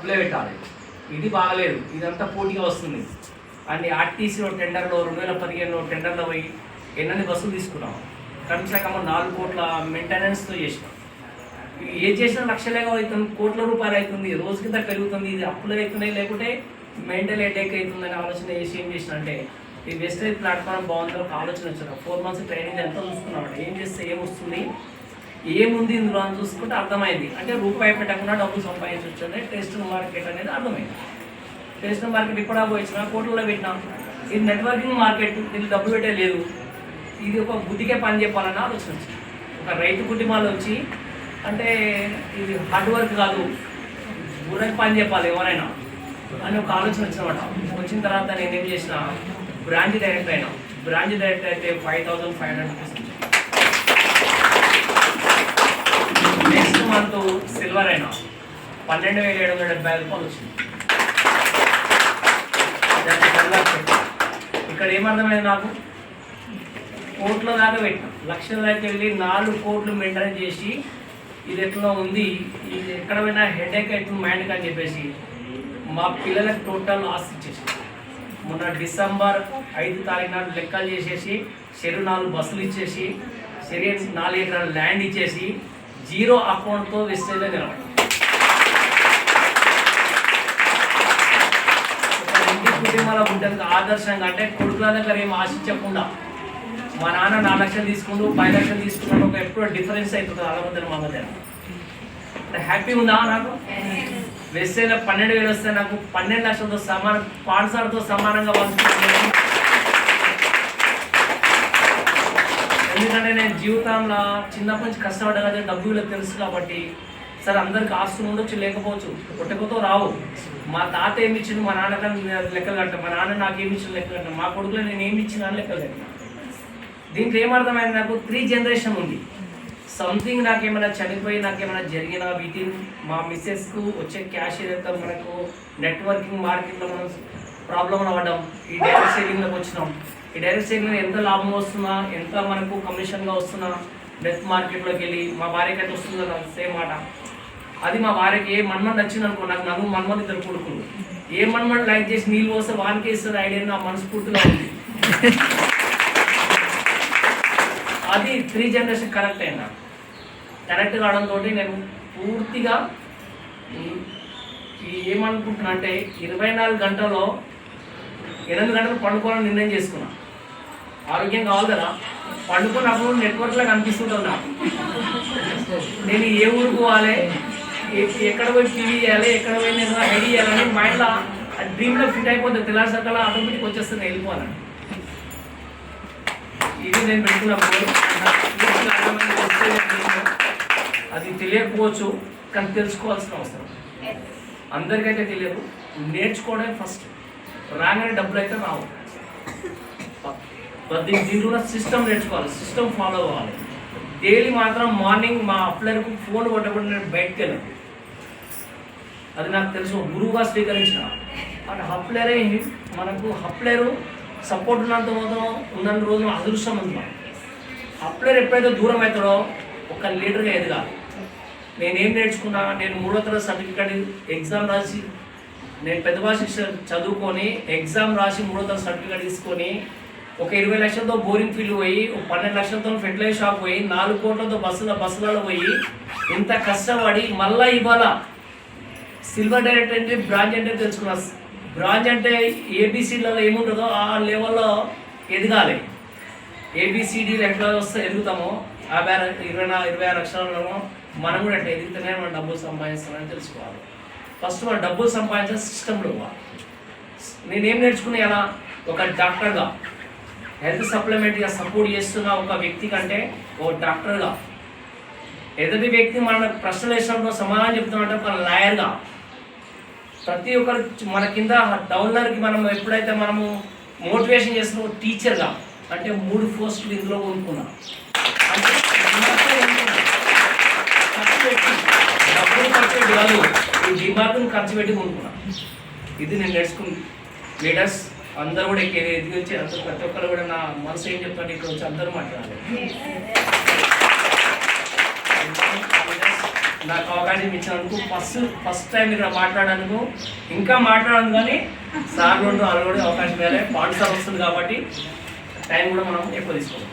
డబ్బులే పెట్టాలి. ఇది బాగలేదు, ఇదంతా పోటీగా వస్తుంది. అండ్ ఆర్టీసీలో టెండర్లో 2015లో టెండర్లో పోయి ఎన్నెన్ని బస్సులు తీసుకున్నాం. కనీసం 4 కోట్ల మెయింటెనెన్స్తో చేసినాం. ఏది చేసినా లక్షలేగా అవుతుంది, కోట్ల రూపాయలు అవుతుంది, రోజు కింద పెరుగుతుంది. ఇది అప్పులు అవుతున్నాయి, లేకుంటే మెంటల్ హెడేక్ అవుతుందని ఆలోచన చేసి ఏం చేసిన అంటే ఈ వెస్టేజ్ ప్లాట్ఫామ్ బాగుంది ఒక ఆలోచన వచ్చిన 4 months ట్రైనింగ్ ఎంత చూసుకున్నామంటే ఏం చేస్తే ఏమొస్తుంది, ఏముంది ఇందులో అని చూసుకుంటే అర్థమైంది. అంటే రూపాయి పెట్టకుండా డబ్బులు సంపాదించవచ్చు. టెస్ట్ మార్కెట్ అనేది అర్థమైంది. టెస్ట్ మార్కెట్ ఇప్పుడు పోయించిన కోట్లలో పెట్టినాం. ఇది నెట్వర్కింగ్ మార్కెట్, దీనికి డబ్బులు పెట్టే లేదు. ఇది ఒక బుద్ధికే పని చెప్పాలని ఆలోచన వచ్చింది. ఒక రైతు కుటుంబాలు వచ్చి అంటే ఇది హార్డ్ వర్క్ కాదు, ఊరికి పని చెప్పాలి ఎవరైనా అని ఒక ఆలోచన వచ్చినమాట. వచ్చిన తర్వాత నేనేం చేసిన, బ్రాంచ్ డైరెక్టర్ అయినా. బ్రాంచ్ డైరెక్టర్ అయితే 5,500 రూపీస్. నెక్స్ట్ మంత్ సిల్వర్ అయినా 12,770 రూపాయలు వచ్చింది. ఇక్కడ ఏమర్థమైంది నాకు, కోట్ల దాకా పెట్టినా, లక్షల దాకా వెళ్ళి 4 కోట్లు మెయింటైన్ చేసి ఇది ఎట్లా ఉంది, ఇది ఎక్కడ పోయినా హెడేక్ అవుతుంది మైండ్కి అని చెప్పేసి మా పిల్లలకు టోటల్ ఆస్తి ఇచ్చేసి మొన్న డిసెంబర్ 5 తారీఖు నాడు లెక్కలు చేసేసి 4 బస్సులు ఇచ్చేసి 4 ఎకరాల ల్యాండ్ ఇచ్చేసి 0 అకౌంట్తో వెస్టేజ్లో నిలబడి ఒక ఇంటి కుటుంబాల బిడ్డలకు ఆదర్శంగా. అంటే కొడుకుల దగ్గర ఏం ఆశించకుండా మా నాన్న 4 లక్షలు తీసుకుంటూ 5 లక్షలు తీసుకున్నాడు, ఒక ఎప్పుడో డిఫరెన్స్ అవుతుంది వాళ్ళ మధ్య మా మధ్య. అంటే హ్యాపీ ఉందా నాకు? వెస్టేజ్లో 12,000 వస్తే నాకు 12 లక్షలతో సమానం, పాఠశాలతో సమానంగా పంచుకుంటున్నాను. ఎందుకంటే నేను జీవితంలో చిన్నప్పటి నుంచి కష్టపడ్డా కదా, డబ్బులు తెలుసు కాబట్టి. సరే అందరికి ఆస్తులు ఉండొచ్చు, లేకపోవచ్చు, కొట్టకపోతే రావు. మా తాత ఏమి ఇచ్చిండు, మా నాన్నకని లెక్కలు కట్టాను, మా నాన్న నాకు ఏమి ఇచ్చిన లెక్కలు కట్టాను, మా కొడుకులో నేను ఏమి ఇచ్చినా అని లెక్కలు కట్టాను. దీంట్లో ఏమర్థమైంది నాకు, 3 జనరేషన్ ఉంది. సంథింగ్ నాకేమైనా చనిపోయి నాకేమైనా జరిగినా వితిన్ మా మిస్సెస్కు వచ్చే క్యాష్ ఏదైతే మనకు నెట్వర్కింగ్ మార్కెట్లో మనం ప్రాబ్లం అవ్వడం, ఈ డైరెక్ట్ సేలింగ్లోకి వచ్చినాం. ఈ డైరెక్ట్ సేలింగ్లో ఎంత లాభం వస్తున్నా, ఎంత మనకు కమిషన్గా వస్తున్నా, నెట్ మార్కెట్లోకి వెళ్ళి మా భార్యకి అయితే వస్తుందో సేమ్ మాట. అది మా భార్యకి ఏ మన్మన్ నచ్చింది అనుకో, నాకు మన్మన్ 2 కొడుకులు, ఏ మన్మన్ లైక్ చేసి నీళ్ళు పోస్తే వానికి ఇస్తుంది ఐడియా నా మనస్ఫూర్తిగా ఉంది. అది 3 జనరేషన్ కనెక్ట్ అయినా. కనెక్ట్ కావడంతో నేను పూర్తిగా ఏమనుకుంటున్నా అంటే 24 గంటల్లో 8 గంటలు పండుకోవాలని నిర్ణయం చేసుకున్నా. ఆరోగ్యం కావాలి కదా, పండుకున్నప్పుడు నెట్వర్క్లో కనిపిస్తుంటుంది నాకు. నేను ఏ ఊరికి పోవాలి, ఎక్కడ పోయి టీవీ చేయాలి, ఎక్కడ పోయి నేను రెడీ చేయాలని మైండ్లో డ్రీమ్లో ఫిట్ అయిపోతుంది. తెల్లారిసరికల్లా ఆటోమేటిక్ వచ్చేస్తుంది వెళ్ళిపోవాలని. ఇది నేను పెట్టుకున్నప్పుడు అది తెలియకపోవచ్చు, కానీ తెలుసుకోవాల్సిన అవసరం. అందరికైతే తెలియదు, నేర్చుకోవడమే ఫస్ట్. రాగానే డబ్బులు అయితే రావు. దీంట్లో సిస్టమ్ నేర్చుకోవాలి, సిస్టమ్ ఫాలో అవ్వాలి. డైలీ మాత్రం మార్నింగ్ మా అప్లైర్కు ఫోన్ కొట్టకుండా నేను బయటకు వెళ్ళాను. అది నాకు తెలుసు, గురువుగా స్వీకరించిన. అంటే అప్లైరే మనకు అప్లైరు సపోర్ట్ ఉన్నంత రోజు అదృష్టం ఉంది. అప్లైర్ ఎప్పుడైతే దూరం అవుతాడో ఒక లీడర్గా ఎదగాలి. నేనేం నేర్చుకున్నా, నేను 3వ తరగతి సర్టిఫికేట్ ఎగ్జామ్ రాసి, నేను పెద్ద భాష చదువుకొని ఎగ్జామ్ రాసి 3వ తరగతి సర్టిఫికేట్ తీసుకొని ఒక 20 లక్షలతో బోరింగ్ ఫీల్డ్ పోయి, 12 లక్షలతో ఫెర్టిలైజర్ షాప్ పోయి, 4 కోట్లతో బస్సులలో పోయి ఇంత కష్టపడి మళ్ళీ ఇవాళ సిల్వర్ డైరెక్టర్ అంటే బ్రాంచ్ అంటే తెలుసుకున్నా. బ్రాంచ్ అంటే ఏబిసిడ్లలో ఏముంటుందో ఆ లెవెల్లో ఎదగాలి. ఏబిసిడీలు ఎట్లా వస్తే ఎదుగుతామో 26 లక్షలలో మనం కూడా ఎట్లా ఎదుగుతూనే మనం డబ్బులు సంపాదిస్తామని తెలుసుకోవాలి. ఫస్ట్ మనం డబ్బులు సంపాదించే సిస్టంలో నేనేం నేర్చుకున్నా, ఎలా ఒక డాక్టర్గా హెల్త్ సప్లిమెంట్గా సపోర్ట్ చేస్తున్న ఒక వ్యక్తి కంటే ఒక డాక్టర్గా, ఎదుటి వ్యక్తి మన ప్రశ్నలు వేసినప్పుడు సమాధానం చెప్తున్నట్టే ఒక లాయర్గా, ప్రతి ఒక్కరు మన కింద డౌన్లర్కి మనం ఎప్పుడైతే మనము మోటివేషన్ చేస్తున్నామో టీచర్గా, అంటే 3 పోస్టులు ఇందులో కొనుక్కున్నాం. అంటే డబ్బులు ఖర్చు పెట్టి కాదు, ఈ దిమాగ్ని ఖర్చు పెట్టి కొనుక్కున్నాం. ఇది నేను నేర్చుకుంది. లీడర్స్ అందరూ కూడా ఎదిగి వచ్చి అందరూ ప్రతి ఒక్కరు కూడా నా మనసు ఏం చెప్తాను ఇక్కడ వచ్చి అందరూ మాట్లాడాలి. నాకు అవకాశం ఇచ్చినందుకు ఫస్ట్ టైం ఇక్కడ మాట్లాడేందుకు ఇంకా మాట్లాడను కానీ సార్ రెండు అలగొడే అవకాశం వేరే పాయింట్ సార్ వస్తుంది కాబట్టి టైం కూడా మనం ఎక్కువ తీసుకోవాలి.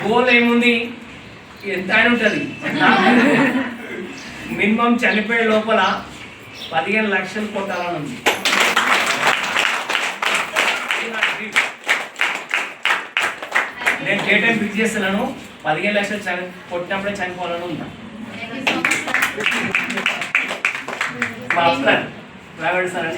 గోల్ ఏముంది ఎంత అని ఉంటుంది, మినిమం చనిపోయే లోపల 15 లక్షలు కొట్టాలని ఉంది. నేను డే టైం ఫిక్స్ చేస్తున్నాను, 15 లక్షలు కొట్టినప్పుడే చనిపోవాలని ఉందా. ప్రైవేట్ సార్ అని